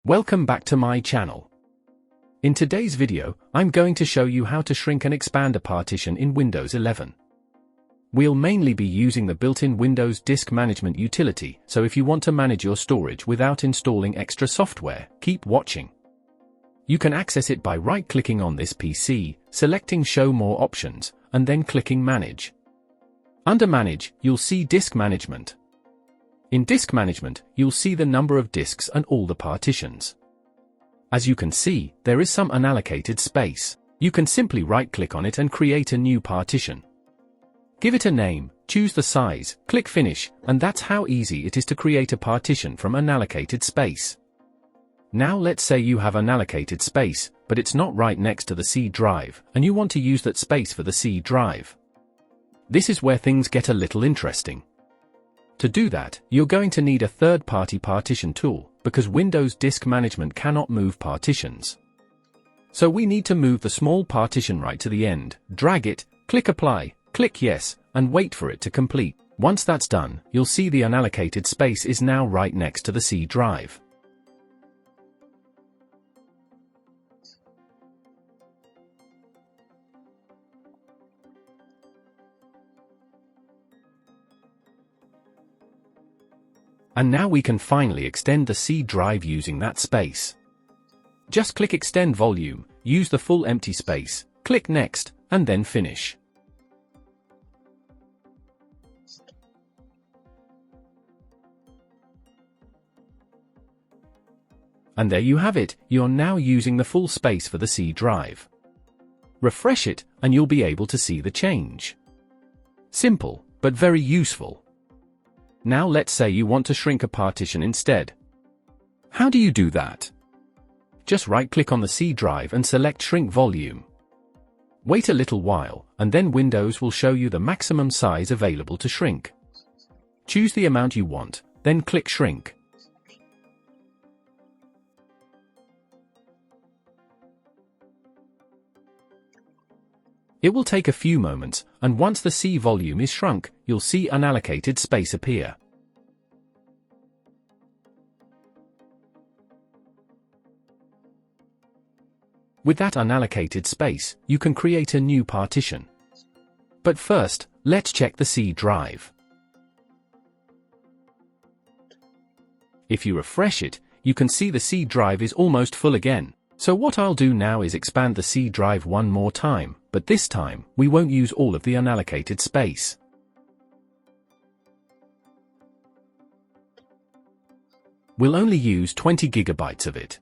Welcome back to my channel. In today's video, I'm going to show you how to shrink and expand a partition in Windows 11. We'll mainly be using the built-in Windows Disk Management utility, so if you want to manage your storage without installing extra software, keep watching. You can access it by right-clicking on this PC, selecting Show More Options, and then clicking Manage. Under Manage, you'll see Disk Management. In Disk Management, you'll see the number of disks and all the partitions. As you can see, there is some unallocated space. You can simply right-click on it and create a new partition. Give it a name, choose the size, click Finish, and that's how easy it is to create a partition from unallocated space. Now let's say you have unallocated space, but it's not right next to the C drive, and you want to use that space for the C drive. This is where things get a little interesting. To do that, you're going to need a third-party partition tool, because Windows Disk Management cannot move partitions. So we need to move the small partition right to the end, drag it, click Apply, click Yes, and wait for it to complete. Once that's done, you'll see the unallocated space is now right next to the C drive. And now we can finally extend the C drive using that space. Just click Extend Volume, use the full empty space, click Next, and then Finish. And there you have it, you're now using the full space for the C drive. Refresh it, and you'll be able to see the change. Simple, but very useful. Now let's say you want to shrink a partition instead. How do you do that? Just right-click on the C drive and select Shrink Volume. Wait a little while, and then Windows will show you the maximum size available to shrink. Choose the amount you want, then click Shrink. It will take a few moments, and once the C volume is shrunk, you'll see unallocated space appear. With that unallocated space, you can create a new partition. But first, let's check the C drive. If you refresh it, you can see the C drive is almost full again. So what I'll do now is expand the C drive one more time, but this time, we won't use all of the unallocated space. We'll only use 20 gigabytes of it.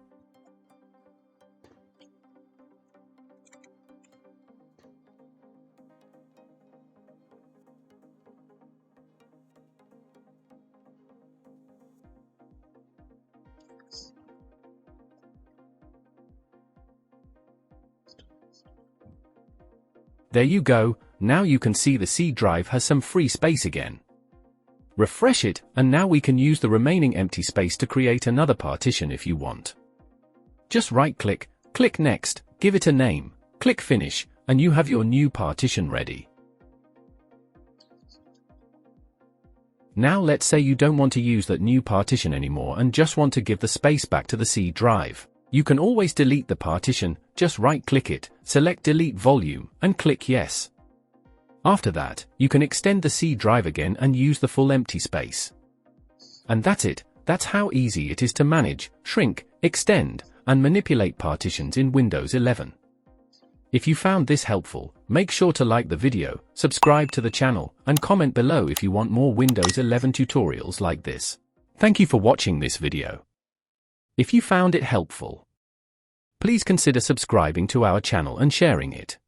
There you go, now you can see the C drive has some free space again. Refresh it, and now we can use the remaining empty space to create another partition if you want. Just right-click, click Next, give it a name, click Finish, and you have your new partition ready. Now let's say you don't want to use that new partition anymore and just want to give the space back to the C drive. You can always delete the partition, just right-click it, select Delete Volume, and click Yes. After that, you can extend the C drive again and use the full empty space. And that's it, that's how easy it is to manage, shrink, extend, and manipulate partitions in Windows 11. If you found this helpful, make sure to like the video, subscribe to the channel, and comment below if you want more Windows 11 tutorials like this. Thank you for watching this video. If you found it helpful, please consider subscribing to our channel and sharing it.